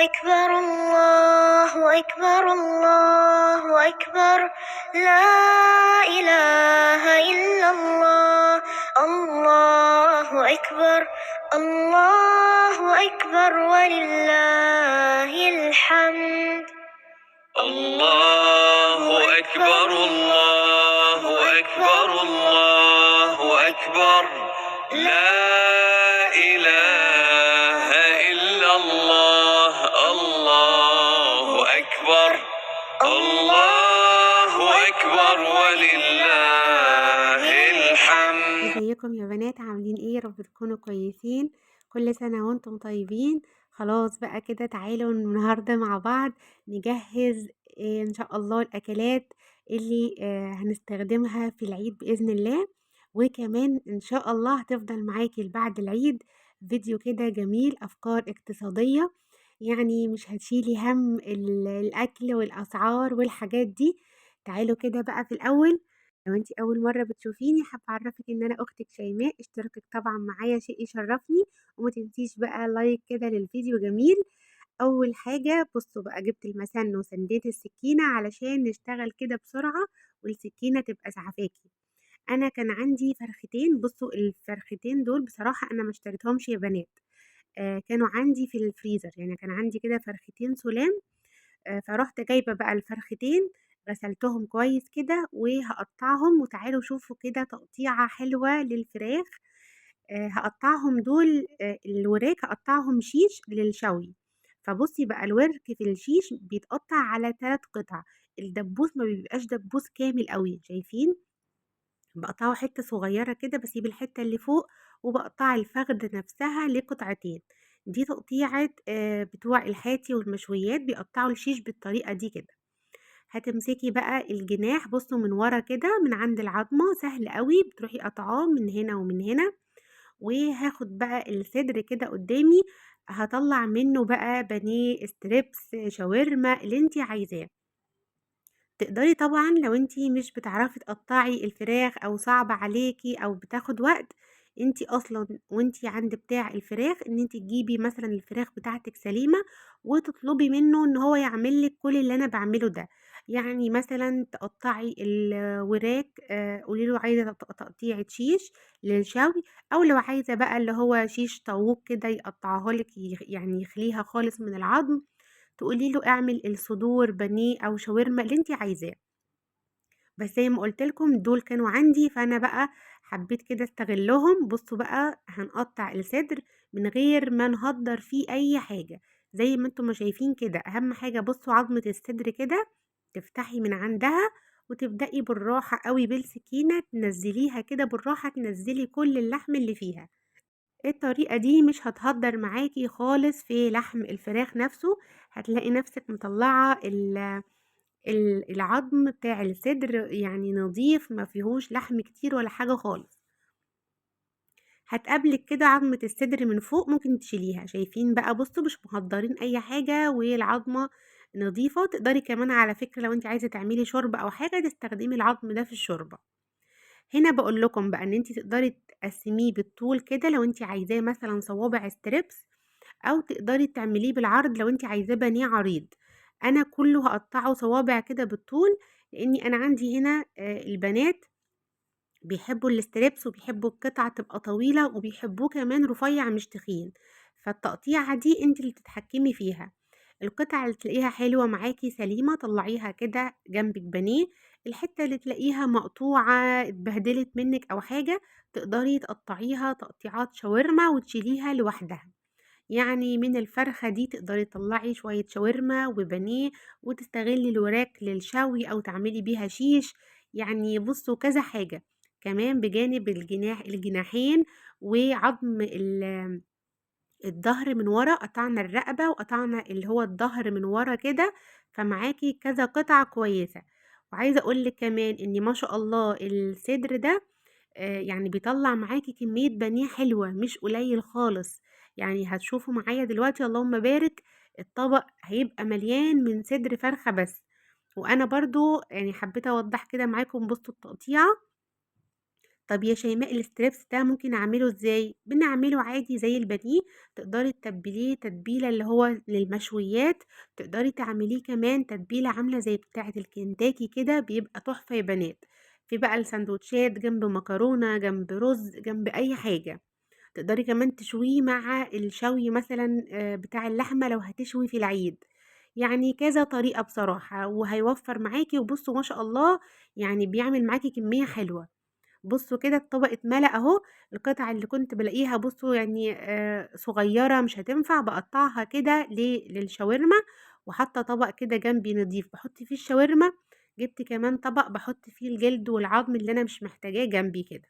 أكبر الله أكبر الله أكبر لا إله إلا الله الله أكبر الله أكبر ولله الحمد الله أكبر الله أكبر الله أكبر لا إله إلا الله الله أكبر الله أكبر ولله الحمد. ازيكم يا بنات؟ عاملين ايه؟ رب تكونوا كويسين. كل سنة وانتم طيبين. خلاص بقى كده، تعالوا النهاردة مع بعض نجهز ان شاء الله الاكلات اللي هنستخدمها في العيد بإذن الله. وكمان ان شاء الله هتفضل معاكي بعد العيد فيديو كده جميل، افكار اقتصادية. يعني مش هتشيلي هم الاكل والاسعار والحاجات دي. تعالوا كده بقى في الاول. لو انتي اول مرة بتشوفيني، حابة اعرفك ان انا اختك شيماء. اشتراكك طبعا معايا شيء يشرفني، وما تنسيش بقى لايك كده للفيديو جميل. اول حاجة بصوا بقى، جبت المسن وسنديت السكينة علشان نشتغل كده بسرعة والسكينة تبقى سعفاكي. انا كان عندي فرختين. بصوا الفرختين دول بصراحة انا ما اشتريتهمش يا بنات، كانوا عندي في الفريزر. يعني كان عندي كده فرختين سلام. فرُحت جايبة بقى الفرختين، غسلتهم كويس كده وهاقطّعهم، وتعالوا شوفوا كده تقطيعة حلوة للفراخ. هاقطّعهم دول، الوراك هاقطّعهم شيش للشوي. فبُصّي بقى، الورك في الشيش بيتقطّع على 3 قطع، الدبوس ما بيبقاش دبوس كامل أوي، شايفين؟ باقطّعه حتّة صغيّرة كده، باسيب الحتّة اللي فوق، وباقطّع الفخدة نفسها لقطعتين. دي تقطيعة بتوع الحاتي والمشويات بيقطّعوا الشيش بالطريقة دي كده. هتمسكي بقى الجناح، بُصّوا من ورا كده من عند العضمة، سهل أوي، بتروحي قاطعاه من هنا ومن هنا. وهاخد بقى الصدر كده قدّامي، هاطلّع منه بقى بانيه، ستريبس، شاورما، اللي أنتِ عايزاه. تقدري طبعًا لو أنتِ مش بتعرفي تقطّعي الفراخ أو صعب عليكِ أو بتاخد وقت، أنتِ أصلًا وأنتِ عند بتاع الفراخ إن أنتِ تجيبي مثلًا الفراخ بتاعتِك سليمة، وتطلبي منه إن هو يعمل لِك كل اللي أنا باعمله ده. يعني مثلًا تقطّعي الوراك، قولي له عايزة تقطيعة شيش للشوي، أو لو عايزة بقى اللي هو شيش طاووق كده يقطّعها لِك، يعني يخليها خالص من العضم، تقولي له اعمل الصدور بانيه أو شاورما اللي أنتِ عايزاه. بس زي ما قُلت لكم دول كانوا عندي، فأنا بقى حبيت كده أستغلّهم. بُصّوا بقى، هنقطّع الصدر من غير ما نهدّر فيه أي حاجة، زي ما أنتم ما شايفين كده. أهم حاجة بُصّوا عضمة الصدر كده، تفتحي من عندها وتبدئي بالراحة أوي بالسكينة تنزّليها كده بالراحة، تنزّلي كل اللحم اللي فيها. الطريقة دي مش هتهدّر معاكِ خالص في لحم الفراخ نَفْسه، هتلاقي نَفْسِك مطلّعة العضم بتاع الصدر يعني نضيف، ما فيهوش لحم كتير ولا حاجة خالص. هتقابلِك كده عضمة الصدر من فوق، ممكن تشيليها. شايفين بقى؟ بُصّوا مش مهدّرين أي حاجة والعضمة نضيفة. تقدري كمان على فكرة لو أنتِ عايزة تعملي شوربة أو حاجة تستخدمي العضم ده في الشوربة. هنا باقول لكم بقى إن أنتِ تقدري تقسّميه بالطول كده لو أنتِ عايزاه مثلًا صوابع ستريبس، أو تقدري تعمليه بالعرض لو أنتِ عايزاه بانيه عريض. أنا كلّه هاقطّعه صوابع كده بالطول، لإني أنا عندي هنا البنات بيحبّوا الستريبس وبيحبّوا القطعة تبقى طويلة وبيحبّوه كمان رفيّع مش تخين. فالتقطيعة دي أنتِ اللي بتتحكمي فيها. القطعة اللي تلاقيها حلوة معاكِ سليمة طلّعيها كده جنب البانيه. الحتّة اللي تلاقيها مقطوعة اتبهدلت منِّك أو حاجة، تقدري تقطّعيها تقطيعات شاورما وتشيليها لوحدها. يعني من الفرخة دي تقدري تطلّعي شوية شاورما وبانيه، وتستغلّي الوراك للشوي أو تعملي بيها شيش. يعني بُصّوا كذا حاجة، كمان بجانب الجناحين وعضم الضهر من ورا، قطعنا الرقبة وقطعنا اللي هو الضهر من ورا كده، فمعاكِ كذا قطعة كويسة. وعايزة أقول لِك كمان إن ما شاء الله الصدر ده يعني بيطلّع معاكِ كمية بانيه حلوة مش قليل خالص. يعني هتشوفوا معايا دلوقتي اللهم بارك، الطبق هيبقى مليان من صدر فرخة بس. وأنا برضه يعني حبيت أوضّح كده معاكم، بصوا التقطيعة طب يا شيماء الستريبس ده ممكن أعمله إزاي؟ بنعمله عادي زي البانيه، تقدري تتبليه تتبيلة اللي هو للمشويات، تقدري تعمليه كمان تتبيلة عاملة زي بتاعة الكنتاكي كده، بيبقى تحفة يا بنات. في بقى الساندوتشات جنب مكرونة، جنب رز، جنب أي حاجة. تقدري كمان تشويه مع الشوي مثلًا بتاع اللحمة لو هتشوي في العيد، يعني كذا طريقة بصراحة، وهيوفّر معاكِ وبُصّوا ما شاء الله يعني بيعمل معاكِ كمية حلوة. بُصّوا كده الطبق اتملى أهو، القطع اللي كنت بالاقيها بُصّوا يعني صغيّرة مش هتنفع باقطّعها كده للشاورما، وحاطة طبق كده جنبي نضيف باحط فيه الشاورما، جبت كمان طبق باحط فيه الجلد والعضم اللي أنا مش محتاجاه جنبي كده.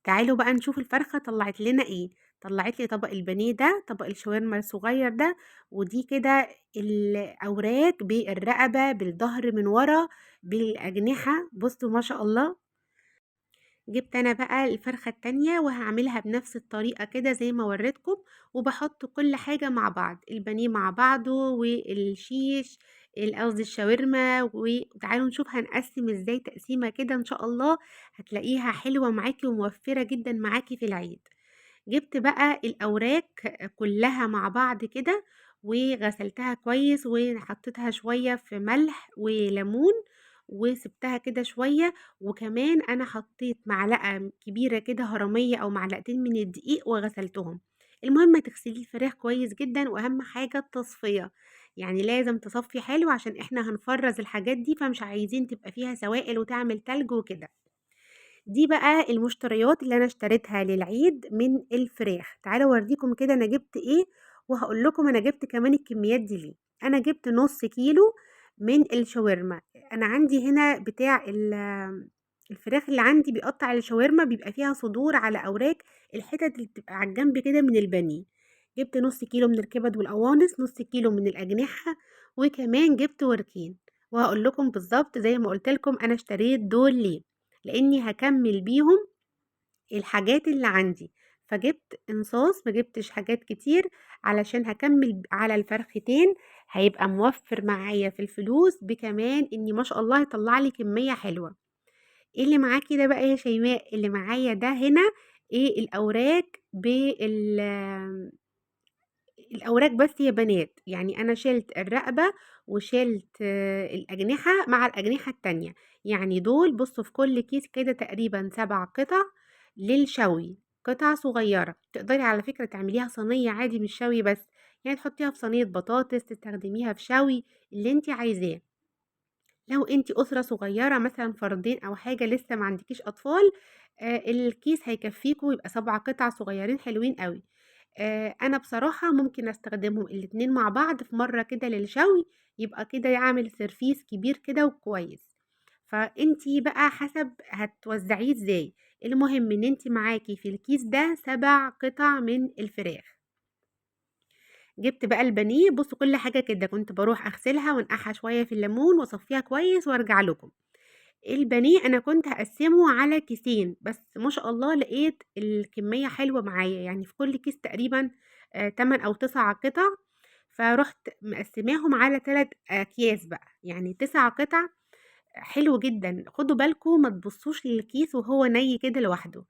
تعالوا بقى نشوف الفرخة طلعت لنا ايه. طلعت لي طبق البانيه ده، طبق الشاورما الصغير ده، ودي كده الاوراق بالرقبة بالظهر من ورا بالاجنحة، بصوا ما شاء الله. جبت انا بقى الفرخة التانية وهعملها بنفس الطريقة كده زي ما وريتكم، وبحط كل حاجة مع بعض، البانيه مع بعضه والشيش قصدي الشاورما، وتعالوا نشوف هنقسم ازاي تقسيمة كده ان شاء الله هتلاقيها حلوة معاكي وموفرة جدا معاكي في العيد. جبت بقى الأوراق كلها مع بعض كده وغسلتها كويس وحطيتها شوية في ملح وليمون وسبتها كده شوية، وكمان أنا حطيت معلقة كبيرة كده هرمية أو معلقتين من الدقيق وغسلتهم. المهم تغسلي الفراخ كويس جدا، وأهم حاجة التصفية، يعني لازم تصفي حلو عشان احنا هنفرز الحاجات دي فمش عايزين تبقى فيها سوائل وتعمل تلج وكده. دي بقى المشتريات اللي أنا اشتريتها للعيد من الفراخ، تعالوا أوريكم كده أنا جبت إيه، وهاقول لكم أنا جبت كمان الكميات دي ليه. أنا جبت نص كيلو من الشاورما، أنا عندي هنا بتاع الفراخ اللي عندي بيقطع الشاورما بيبقى فيها صدور على أوراق، الحتت اللي بتبقى على الجنب كده من البانيه. جبت نص كيلو من الكبد والقوانص، نص كيلو من الأجنحة، وكمان جبت وركين. وهاقول لكم بالضبط زي ما قُلت لكم أنا اشتريت دول ليه. لإني هاكمّل بيهم الحاجات اللي عندي، فجِبت انصاص ما جِبتش حاجات كتير علشان هاكمّل على الفرختين، هيبقى موفّر معايا في الفلوس، بكمان إني ما شاء الله هيطلّع لي كمية حلوة. إيه اللي معاكِ ده بقى يا شيماء؟ اللي معايا ده هنا الأوراق الأوراق بس يا بنات، يعني أنا شِلت الرقبة وشِلت الأجنحة مع الأجنحة التانية، يعني دول بُصّوا في كل كيس كده تقريبًا 7 قطع للشوي، قطع صغيّرة، تقدري على فكرة تعمليها صينية عادي مش شوي بس، يعني تحطيها في صينية بطاطس، تستخدميها في شوي، اللي أنتِ عايزاه. لو أنتِ أسرة صغيّرة مثلًا فردين أو حاجة لسه ما عندكيش أطفال، الكيس هيكفّيكم يبقى 7 قطع صغيّرين حلوين أوي. أنا بصراحة ممكن أستخدمهم الاتنين مع بعض في مرّة كده للشوي، يبقى كده يعمل سيرفيس كبير كده وكويس. فأنتِ بقى حسب هتوزّعيه إزاي، المهم إن أنتِ معاكِ في الكيس ده 7 قطع من الفراخ. جِبت بقى البانيه، بُصّوا كل حاجة كده كنت باروح أغسلها وأنقعها شوية في الليمون وأصفّيها كويس وأرجع لكم. البانيه أنا كنت هاقسّمه على كيسين، بس ما شاء الله لقيت الكمية حلوة معايا، يعني في كل كيس تقريبًا 8 أو 9 قطع، فرُحت مقسّماهم على 3 أكياس بقى، يعني 9 قطع حلو جدًا. خدوا بالكم ما تبصّوش للكيس وهو ني كده لوحده،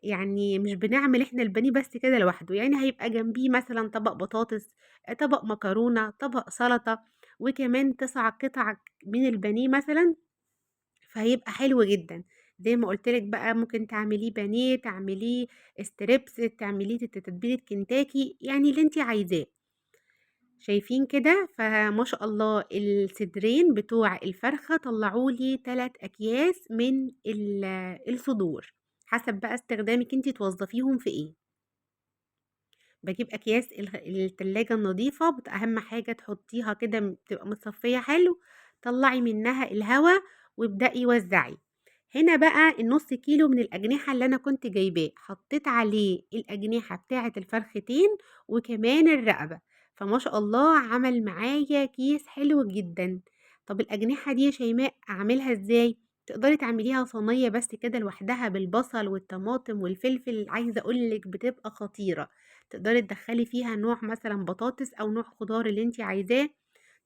يعني مش بنعمل إحنا البانيه بس كده لوحده، يعني هيبقى جنبيه مثلًا طبق بطاطس، طبق مكرونة، طبق سلطة، وكمان 9 قطع من البانيه مثلًا، فهيبقى حلو جدًا. زي ما قُلت لِك بقى ممكن تعمليه بانيه، تعمليه ستريبس، تعمليه تتبيلة كنتاكي، يعني اللي أنتِ عايزاه. شايفين كده؟ فما شاء الله الصدرين بتوع الفرخة طلعوا لي 3 أكياس من الصدور، حسب بقى استخدامِك أنتِ توظّفيهم في إيه. باجيب أكياس التلاجة النضيفة أهم حاجة تحطيها كده تبقى متصفية حلو، طلّعي منها الهوا وابدئي وزّعي. هنا بقى النُص كيلو من الأجنحة اللي أنا كنت جايباه، حطيت عليه الأجنحة بتاعة الفرختين وكمان الرقبة، فما شاء الله عمل معايا كيس حلو جدًا. طب الأجنحة دي يا شيماء أعملها إزاي؟ تقدري تعمليها صينية بس كده لوحدها بالبصل والطماطم والفلفل، عايزة أقول لِك بتبقى خطيرة. تقدري تدخّلي فيها نوع مثلًا بطاطس أو نوع خضار اللي أنتِ عايزاه،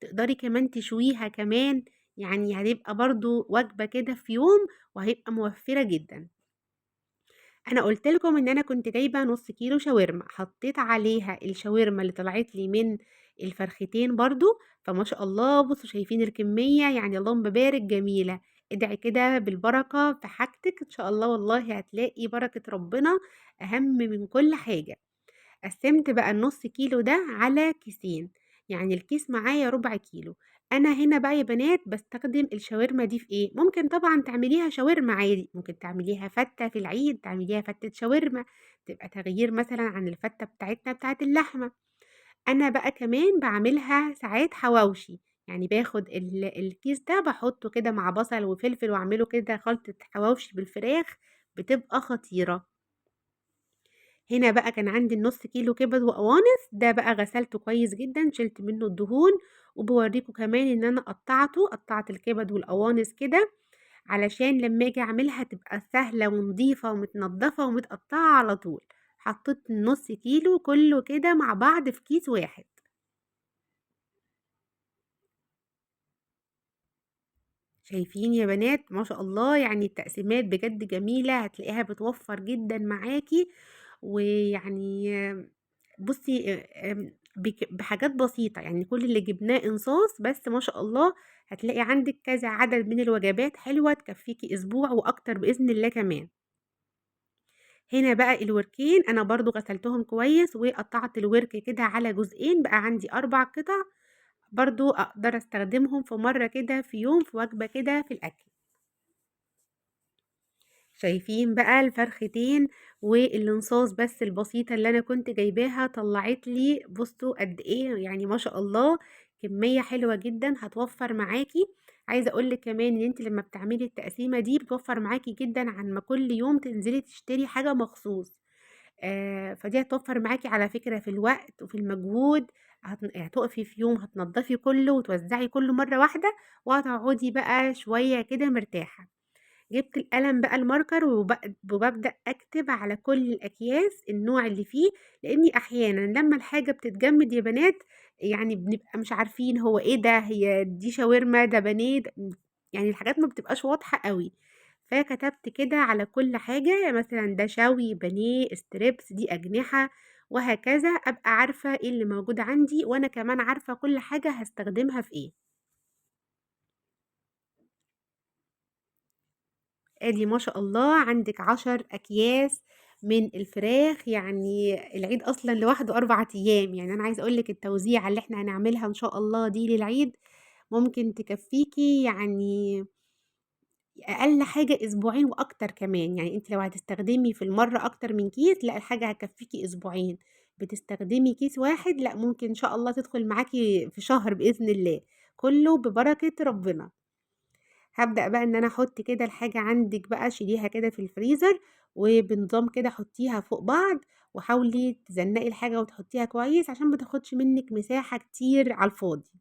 تقدري كمان تشويها كمان، يعني هتبقى برضه وجبة كده في يوم وهيبقى موفّرة جدًا. أنا قُلت لكم إن أنا كنت جايبة نُص كيلو شاورما، حطيت عليها الشاورما اللي طلعت لي من الفرختين برضه، فما شاء الله بُصّوا شايفين الكمية يعني اللهم بارك جميلة، ادعي كده بالبركة في حاجتِك إن شاء الله والله هتلاقي بركة ربنا أهم من كل حاجة. قسّمت بقى النُص كيلو ده على كيسين، يعني الكيس معايا ربع كيلو، أنا هنا بقى يا بنات باستخدم الشاورما دي في إيه، ممكن طبعًا تعمليها شاورما عادي، ممكن تعمليها فتّة في العيد، تعمليها فتّة شاورما، تبقى تغيير مثلًا عن الفتّة بتاعتنا بتاعة اللحمة، أنا بقى كمان باعملها ساعات حواوشي، يعني باخد الكيس ده باحطه كده مع بصل وفلفل واعمله كده خلطة حواوشي بالفراخ، بتبقى خطيرة. هنا بقى كان عندي النُص كيلو كبد وقوانص، ده بقى غسلته كويس جدًا، شِلت منه الدهون، وباورّيكم كمان إن أنا قطّعته، قطّعت الكبد والقوانص كده، علشان لمّا آجي أعملها تبقى سهلة ونضيفة ومتنضّفة ومتقطّعة على طول. حطيت النُص كيلو كلّه كده مع بعض في كيس واحد. شايفين يا بنات ما شاء الله يعني التقسيمات بجد جميلة هتلاقيها بتوفّر جدًا معاكِ، ويعني بُصّي بحاجات بسيطة، يعني كل اللي جبناه إنصاص بس ما شاء الله هتلاقي عندِك كذا عدد من الوجبات حلوة تكفّيكِ أسبوع وأكتر بإذن الله كمان. هنا بقى الوركين أنا برضه غسلتهم كويس وقطّعت الورك كده على جزئين، بقى عندي 4 قطع برضه أقدر أستخدمهم في مرّة كده في يوم في وجبة كده في الأكل. شايفين بقى الفرختين والانصاص بس البسيطة اللي أنا كنت جايباها طلعت لي بصوا قد إيه يعني ما شاء الله كمية حلوة جدًا هتوفّر معاكِ، عايزة أقول لِك كمان إن أنتِ لمّا بتعملي التقسيمة دي بتوفّر معاكِ جدًا عن ما كل يوم تنزلي تشتري حاجة مخصوص، فدي هتوفّر معاكِ على فكرة في الوقت وفي المجهود، هتُقفي في يوم هتنضّفي كلّه وتوزّعي كلّه مرّة واحدة، وهتقعدي بقى شوية كده مرتاحة. جِبت القلم بقى الماركر وبابدأ أكتب على كل الأكياس النوع اللي فيه، لإني أحيانًا لمّا الحاجة بتتجمد يا بنات يعني بنبقى مش عارفين هو إيه ده، هي دي شاورما، ده بانيه، يعني الحاجات ما بتبقاش واضحة أوي، فكتبت كده على كل حاجة مثلًا ده شوي، بانيه، ستريبس، دي أجنحة، وهكذا، أبقى عارفة إيه اللي موجود عندي، وأنا كمان عارفة كل حاجة هاستخدمها في إيه. آدي ما شاء الله عندِك 10 أكياس من الفراخ، يعني العيد أصلًا لوحده 4 أيام، يعني أنا عايزة أقول لِك التوزيعة اللي إحنا هنعملها إن شاء الله دي للعيد ممكن تكفّيكِ يعني أقل حاجة أسبوعين وأكتر كمان، يعني أنتِ لو هتستخدمي في المَرّة أكتر من كيس، لأ الحاجة هتكفّيكِ أسبوعين، بتستخدمي كيس واحد لأ ممكن إن شاء الله تدخل معاكِ في شهر بإذن الله، كلّه ببركة ربنا. هابدأ بقى إن أنا أحُط كده الحاجة عندِك بقى شيليها كده في الفريزر، وبنظام كده حُطّيها فوق بعض، وحاولي تزنّقي الحاجة وتحطّيها كويس عشان ما تاخدش منِّك مساحة كتير على الفاضي.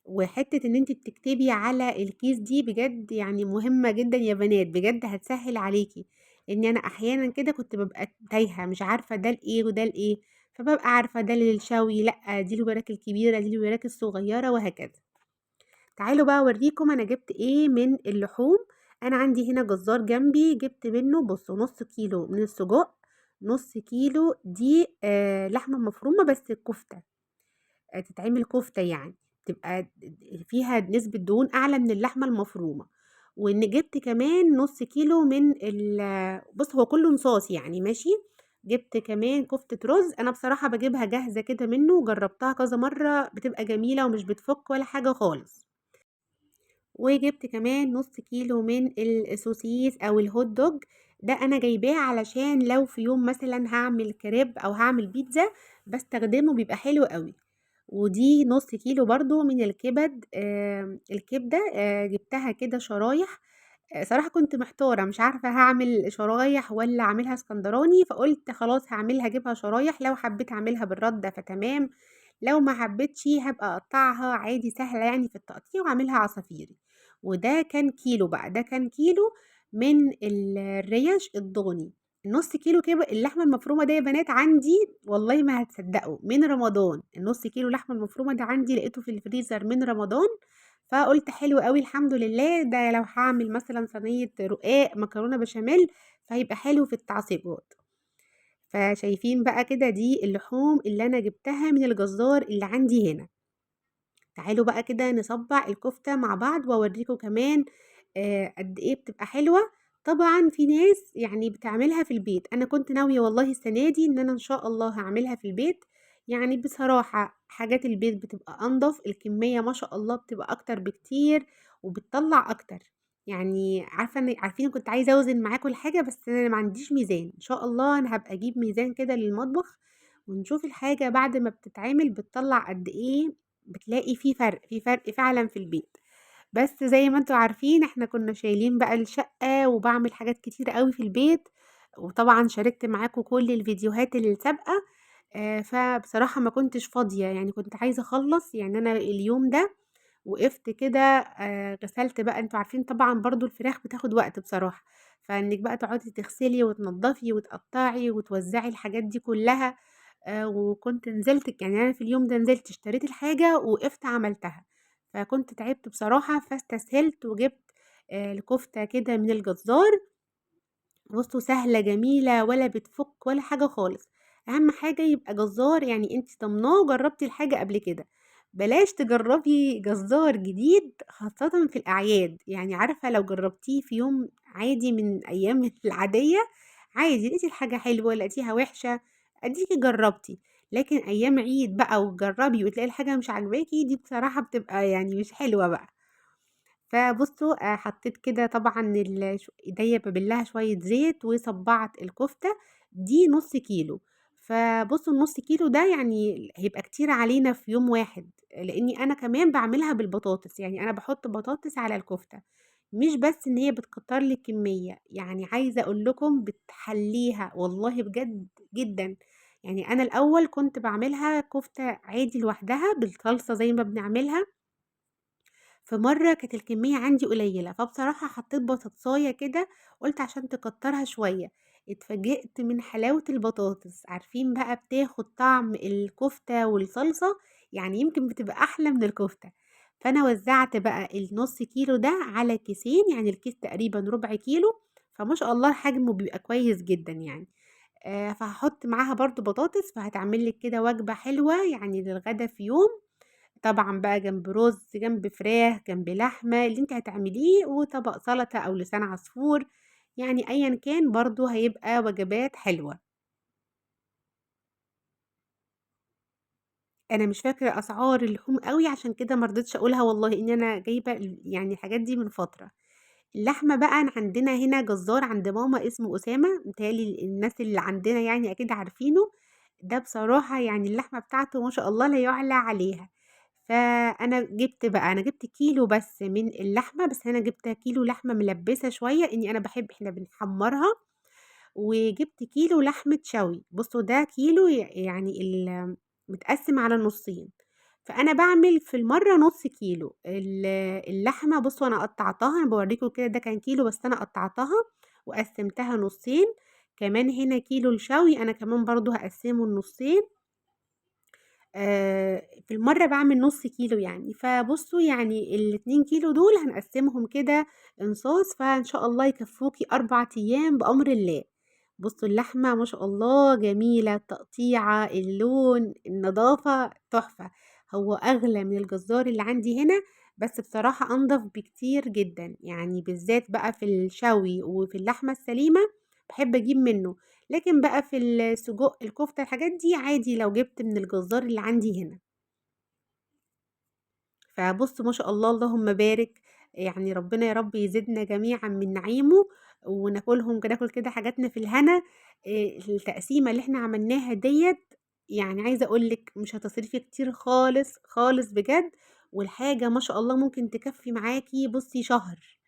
وحتّة إن أنتِ بتكتبي على الكيس دي بجد يعني مهمة جدًا يا بنات، بجد هتسهِّل عليكِ، لإن أنا أحيانًا كده كنت بابقى تايهة مش عارفة ده لإيه وده لإيه، فبابقى عارفة ده للشوي، لأ دي الوراك الكبيرة، دي الوراك الصغيّرة وهكذا. تعالوا بقى أورّيكم أنا جِبت إيه من اللحوم، أنا عندي هنا جزار جنبي جِبت منّه بُصّوا نُص كيلو من السجق، نُص كيلو دي لحمة مفرومة بس كُفتة، تتعمل كُفتة يعني، تبقى فيها نسبة دهون أعلى من اللحمة المفرومة، وإن جِبت كمان نُص كيلو من بُص هو كلّه نصاص يعني ماشي، جِبت كمان كفتة رُز، أنا بصراحة باجيبها جاهزة كده منّه، جرّبتها كذا مرّة بتبقى جميلة ومش بتفُك ولا حاجة خالص. وجِبت كمان نُص كيلو من السوسيس أو الhot dog ده أنا جايباه علشان لو في يوم مثلًا هاعمل كريب أو هاعمل بيتزا باستخدمه بيبقى حلو أوي، ودي نُص كيلو برضه من الكبد الكبدة جِبتها كده شرايح، صراحة كنت محتارة مش عارفة هاعمل شرايح والّا أعملها اسكندراني، فقُلت خلاص هاجيبها شرايح لو حبيت أعملها بالردة فتمام، لو ما حبيتش هابقى أقطّعها عادي سهلة يعني في التقطيع وأعملها عصافيري، وده كان كيلو بقى، ده كان كيلو من الريش الضاني، النُص كيلو اللحمة المفرومة ده يا بنات عندي والله ما هتصدّقوا من رمضان، النُص كيلو اللحمة المفرومة ده عندي لقيته في الفريزر من رمضان، فقُلت حلو أوي الحمد لله، ده لو هاعمل مثلًا صينية رقاق، مكرونة بشاميل، فهيبقى حلو في التعصيبات. فشايفين بقى كده دي اللحوم اللي أنا جبتها من الجزار اللي عندي هنا. تعالوا بقى كده نصبّع الكفتة مع بعض وأورّيكم كمان قد إيه بتبقى حلوة. طبعًا في ناس يعني بتعملها في البيت، أنا كنت ناوية والله السنة دي إن أنا إن شاء الله هاعملها في البيت. يعني بصراحة حاجات البيت بتبقى أنضف، الكمية ما شاء الله بتبقى أكتر بكتير وبتطلّع أكتر. يعني عارفة عارفين كنت عايزة أوزن معاكم الحاجة بس أنا ما عنديش ميزان، إن شاء الله أنا هابقى أجيب ميزان كده للمطبخ ونشوف الحاجة بعد ما بتتعمل بتطلّع قد إيه. بتلاقي في فرق فعلًا في البيت. بس زي ما أنتم عارفين إحنا كنا شايلين بقى الشقة وباعمل حاجات كتيرة أوي في البيت، وطبعًا شاركت معاكم كل الفيديوهات السابقة. فبصراحة ما كنتش فاضية، يعني كنت عايزة أخلّص، يعني أنا اليوم ده وقفت كده غسلت بقى. أنتم عارفين طبعًا برضه الفراخ بتاخد وقت بصراحة، فإنِّك بقى تقعدي تغسلي وتنضّفي وتقطّعي وتوزّعي الحاجات دي كلّها. وكنت نزلت يعني أنا في اليوم ده نزلت اشتريت الحاجة ووقفت عملتها، فكنت تعبت بصراحة فاستسهلت وجبت الكفتة كده من الجزار. بُصّوا سهلة جميلة ولا بتفُك ولا حاجة خالص، أهم حاجة يبقى جزار يعني أنتِ ضامناه وجرّبتِ الحاجة قبل كده. بلاش تجرّبي جزار جديد خاصةً في الأعياد، يعني عارفة لو جرّبتيه في يوم عادي من أيام العادية عادي، لقيتِ الحاجة حلوة لقيتيها وِحشة أديكِ جرّبتِ. لكن أيام عيد بقى وتجرّبي وتلاقي الحاجة مش عاجباكِ دي بصراحة بتبقى يعني مش حلوة بقى. فبُصّوا حطيت كده طبعًا إيديّا بابلّها شوية زيت وصبّعت الكفتة، دي نُص كيلو. فبُصّوا النُص كيلو ده يعني هيبقى كتير علينا في يوم واحد، لإني أنا كمان باعملها بالبطاطس، يعني أنا باحط بطاطس على الكفتة، مش بس إن هي بتكتر لي الكمية، يعني عايزة أقول لكم بتحلّيها والله بجد جدًا. يعني أنا الأول كنت باعملها كفتة عادي لوحدها بالصلصة زي ما بنعملها، في مرة كانت الكمية عندي قليلة، فبصراحة حطيت بطاطساية كده قُلت عشان تكترها شوية، اتفاجئت من حلاوة البطاطس. عارفين بقى بتاخد طعم الكفتة والصلصة، يعني يمكن بتبقى أحلى من الكفتة. فأنا وزّعت بقى النُص كيلو ده على كيسين، يعني الكيس تقريبًا ربع كيلو، فما شاء الله حجمه بيبقى كويس جدًا يعني. فهاحط معاها برضه بطاطس، فهتعمل لِك كده وجبة حلوة يعني للغدا في يوم. طبعًا بقى جنب رز، جنب فراخ، جنب لحمة، اللي أنتِ هتعمليه، وطبق سلطة أو لسان عصفور، يعني أيًا كان برضه هيبقى وجبات حلوة. أنا مش فاكرة أسعار اللحوم أوي، عشان كده ما رضيتش أقولها والله، إن أنا جايبة يعني الحاجات دي من فترة. اللحمة بقى أنا عندنا هنا جزار عند ماما اسمه أسامة، متهيأ لي الناس اللي عندنا يعني أكيد عارفينه. ده بصراحة يعني اللحمة بتاعته ما شاء الله لا يُعلى عليها. فأنا جِبت بقى أنا جِبت كيلو بس من اللحمة، بس أنا جِبت كيلو لحمة ملبّسة شوية، إني أنا باحب إحنا بنحمّرها، وجِبت كيلو لحمة شوي. بُصّوا ده كيلو يعني متقسّم على نُصّين، فأنا باعمل في المَرّة نُص كيلو. اللحمة بُصّوا أنا قطّعتها، أنا باورّيكم كده ده كان كيلو بس أنا قطّعتها وقسّمتها نُصّين. كمان هنا كيلو الشوي أنا كمان برضه هاقسّمه لنُصّين. في المَرّة باعمل نُص كيلو يعني. فبُصّوا يعني ال2 كيلو دول هنقسّمهم كده أنصاص، فإن شاء الله يكفّوكِ 4 أيام بأمر الله. بُصّوا اللحمة ما شاء الله جميلة، التقطيعة، اللون، النضافة، تحفة. هو أغلى من الجزار اللي عندي هنا، بس بصراحة أنضف بكتير جدًا، يعني بالذات بقى في الشوي وفي اللحمة السليمة باحب أجيب منّه. لكن بقى في السجق، الكفتة، الحاجات دي عادي لو جِبت من الجزار اللي عندي هنا. فبُص ما شاء الله اللهم بارك، يعني ربنا يا رب يزيدنا جميعًا من نعيمه، ناكل كده حاجاتنا في الهنا. التقسيمة اللي إحنا عملناها ديّة يعني عايزة أقول لِك مش هتصرفي كتير خالص، خالص بجد، والحاجة ما شاء الله ممكن تكفّي معاكِ بُصّي شهر.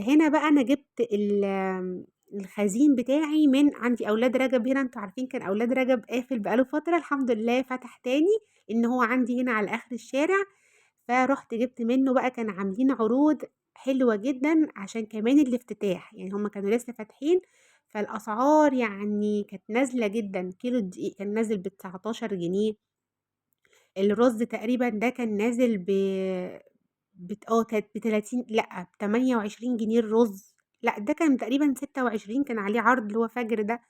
هنا بقى أنا جِبت الخزين بتاعي من عندي أولاد رجب هنا، أنتم عارفين كان أولاد رجب قافل بقى له فترة، الحمد لله فتح تاني، إن هو عندي هنا على آخر الشارع. فرُحت جِبت منه بقى كان عاملين عروض حلوة جدًا عشان كمان الافتتاح، يعني هُم كانوا لسه فاتحين، فالأسعار يعني كانت نازلة جدًا. كيلو الدقيق كان نازل ب19 جنيه، الرز تقريبًا ده كان نازل كانت ب30 لأ ب28 جنيه الرز، لأ ده كان تقريبًا 26 كان عليه عرض اللي هو فجر ده،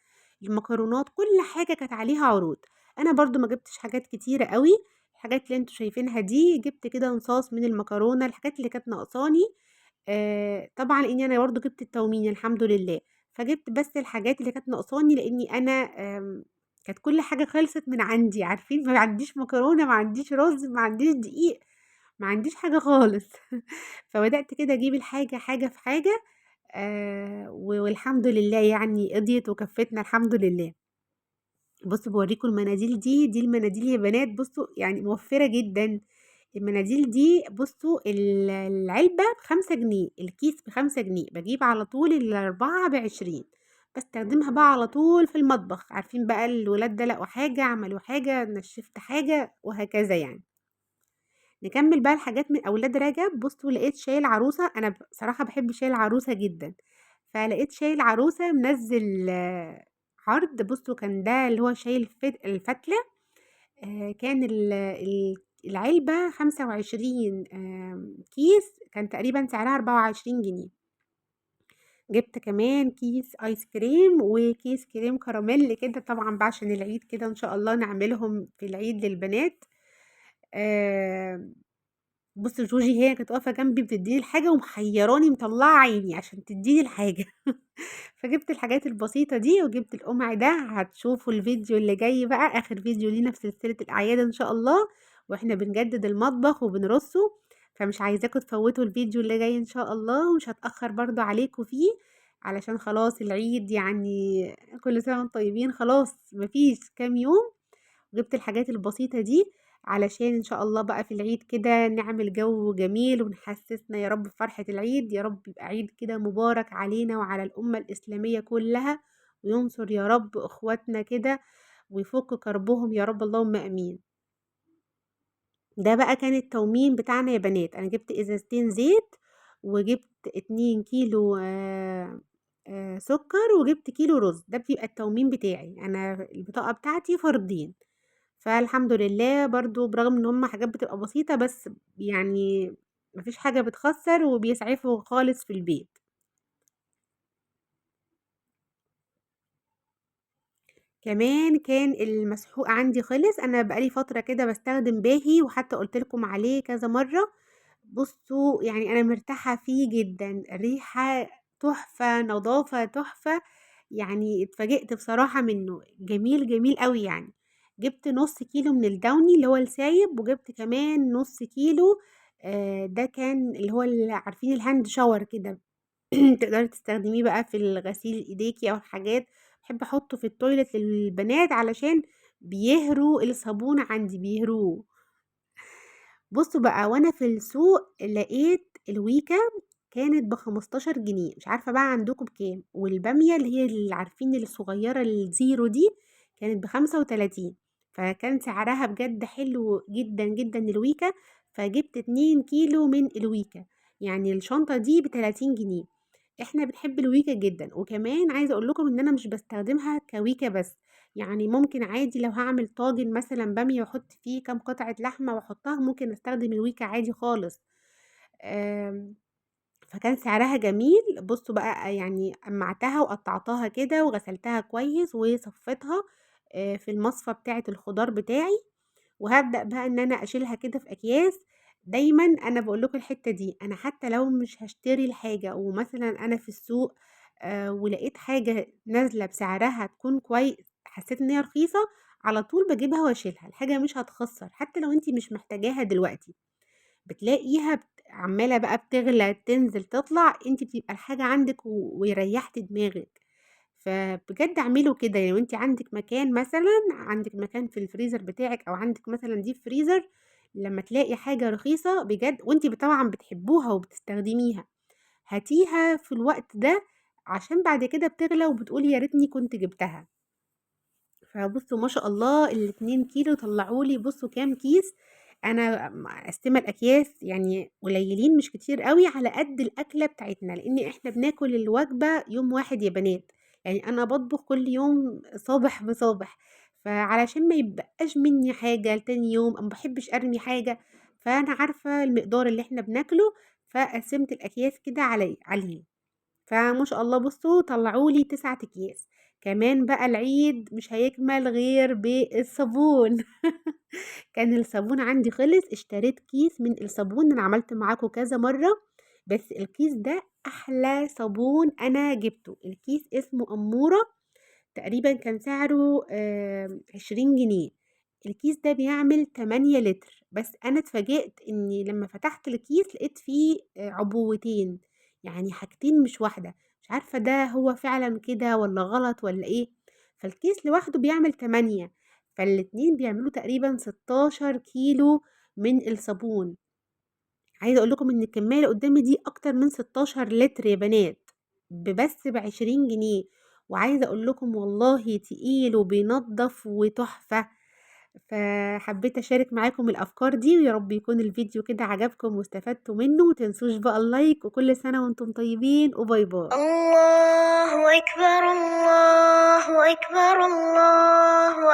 المكرونات كل حاجة كانت عليها عروض. أنا برضه ما جبتش حاجات كتيرة أوي، الحاجات اللي أنتم شايفينها دي جبت كده نصاص من المكرونة، الحاجات اللي كانت ناقصاني طبعًا لإني أنا برضه جبت التومين الحمد لله، فجبت بس الحاجات اللي كانت ناقصاني لإني أنا كانت كل حاجة خلصت من عندي، عارفين ما عنديش مكرونة، ما عنديش رز، ما عنديش دقيق، ما عنديش حاجة خالص. فبدأت كده أجيب الحاجة حاجة في حاجة والحمد لله يعني قضيت وكفتنا الحمد لله. بُصّوا باوريكم المناديل دي المناديل يا بنات بُصّوا يعني موفّرة جدًا، المناديل دي بُصّوا العلبة ب5 جنيه، الكيس ب5 جنيه، باجيب على طول ال4 ب20 باستخدمها بقى على طول في المطبخ، عارفين بقى الولاد دلقوا حاجة، عملوا حاجة، نشّفت حاجة وهكذا يعني. نكمّل بقى الحاجات من أولاد رجب، بُصّوا لقيت شاي العروسة، أنا بصراحة باحب شاي العروسة جدًا، فلقيت شاي العروسة منزّل عرض، بُصّوا كان ده اللي هو شاي الفتلة، كان العلبة 25 كيس، كان تقريبًا سعرها 24 جنيه. جِبت كمان كيس آيس كريم وكيس كريم كراميل كده طبعًا بقى عشان العيد كده إن شاء الله نعملهم في العيد للبنات. آآ بُص جوجي هي كانت واقفة جنبي بتدّيني الحاجة ومحيراني مطلّعة عيني عشان تدّيني الحاجة. فجِبت الحاجات البسيطة دي وجِبت القمع ده، هتشوفوا الفيديو اللي جاي بقى آخر فيديو لينا في سلسلة الأعياد إن شاء الله، وإحنا بنجدد المطبخ وبنرصه، فمش عايزاكم تفوّتوا الفيديو اللي جاي إن شاء الله، ومش هاتأخر برضه عليكم فيه، علشان خلاص العيد يعني كل سنة وأنتم طيبين خلاص ما فيش كام يوم. جِبت الحاجات البسيطة دي علشان إن شاء الله بقى في العيد كده نعمل جو جميل ونحسسنا يا رب بفرحة العيد، يا رب يبقى عيد كده مبارك علينا وعلى الأمة الإسلامية كلها، وينصر يا رب إخواتنا كده ويفُك كربهم يا رب اللهم آمين. ده بقى كان التومين بتاعنا يا بنات، أنا جِبت إزازتين زيت وجِبت 2 كيلو سكر وجِبت كيلو رز، ده بيبقى التومين بتاعي، أنا البطاقة بتاعتي فردين. فالحمد لله برضه برغم إن هُم حاجات بتبقى بسيطة، بس يعني ما فيش حاجة بتخسّر وبيسعفوا خالص في البيت. كمان كان المسحوق عندي خلص، أنا بقى لي فترة كده باستخدم باهي وحتى قُلت لكم عليه كذا مرّة، بُصّوا يعني أنا مرتاحة فيه جدًا، ريحة تحفة، نضافة تحفة، يعني اتفاجئت بصراحة منّه، جميل، جميل أوي يعني. جِبت نُص كيلو من الدوني اللي هو السايب، وجِبت كمان نُص كيلو ده كان اللي هو عارفين الهاند شاور كده تقدري تستخدميه بقى في الغسيل إيديكِ أو الحاجات، باحب أحطه في التويلت للبنات علشان بيهروا الصابون عندي، بيهروه. بُصّوا بقى وأنا في السوق لقيت الويكا كانت ب15 جنيه، مش عارفة بقى عندكم بكام، والبامية اللي هي عارفين الصغيرة الزيرو دي كانت ب35 فكان سعرها بجد حلو جدًا، جدًا الويكا، فجِبت 2 كيلو من الويكا، يعني الشنطة دي ب30 جنيه. إحنا بنحب الويكا جدًا، وكمان عايزة أقول لكم إن أنا مش باستخدمها كويكا بس، يعني ممكن عادي لو هاعمل طاجن مثلًا بامية وأحط فيه كام قطعة لحمة وأحطها، ممكن أستخدم الويكا عادي خالص. آمم، فكان سعرها جميل، بُصّوا بقى يعني قمّعتها وقطّعتها كده وغسلتها كويس وصفّيتها في المصفى بتاعة الخضار بتاعي، وهابدأ بقى إن أنا أشيلها كده في أكياس، دايمًا أنا باقول لكم الحتّة دي، أنا حتى لو مش هاشتري الحاجة ومثلًا أنا في السوق ولقيت حاجة نازلة بسعرها تكون حسيت إن هي رخيصة، على طول باجيبها واشيلها، الحاجة مش هتخسّر، حتى لو أنتِ مش محتاجاها دلوقتي، بتلاقيها عمّالة بقى بتغلى، تنزل، تطلع، أنتِ بتبقى الحاجة عندِك وريّحتِ دماغِك. فبجد اعملوا كده، يعني لو أنتِ عندِك مكان مثلًا، عندِك مكان في الفريزر بتاعِك أو عندِك مثلًا deep freezer لمّا تلاقي حاجة رخيصة بجد وأنتِ طبعًا بتحبوها وبتستخدميها، هاتيها في الوقت ده عشان بعد كده بتغلى وبتقولي يا ريتني كنت جبتها. فبُصّوا ما شاء الله ال2 كيلو طلعوا لي بُصّوا كام كيس، أنا مقسّمة الأكياس يعني قليلين مش كتير أوي على قد الأكلة بتاعتنا، لإن إحنا بناكل الوجبة يوم واحد يا بنات، يعني أنا باطبخ كل يوم صابح بصابح، فعلشان ما يتبقاش مني حاجة لتاني يوم، أنا ما باحبش أرمي حاجة، فأنا عارفة المقدار اللي إحنا بناكله، فقسّمت الأكياس كده عليه. فما شاء الله بُصّوا طلعوا لي 9 أكياس، كمان بقى العيد مش هيكمل غير بالصابون. كان الصابون عندي خلص، اشتريت كيس من الصابون، أنا عملت معاكم كذا مرّة، بس الكيس ده أحلى صابون أنا جِبته، الكيس اسمه أمورة، تقريبًا كان سعره 20 جنيه، الكيس ده بيعمل 8 لتر، بس أنا اتفاجئت إني لمّا فتحت الكيس لقيت فيه عبوتين، يعني حاجتين مش واحدة، مش عارفة ده هو فعلًا كده والّا غلط والّا إيه، فالكيس لوحده بيعمل 8، فالاتنين بيعملوا تقريبًا 16 كيلو من الصابون. عايزة أقول لكم إن الكمية اللي قدّامي دي أكتر من 16 لتر يا بنات، بس ب20 جنيه، وعايزة أقول لكم والله تقيل وبينضّف وتحفة، فحبيت أشارك معاكم الأفكار دي، ويا رب يكون الفيديو كده عجبكم واستفدتوا منه، وما تنسوش بقى اللايك، وكل سنة وأنتم طيبين، وباي باي. الله أكبر الله أكبر الله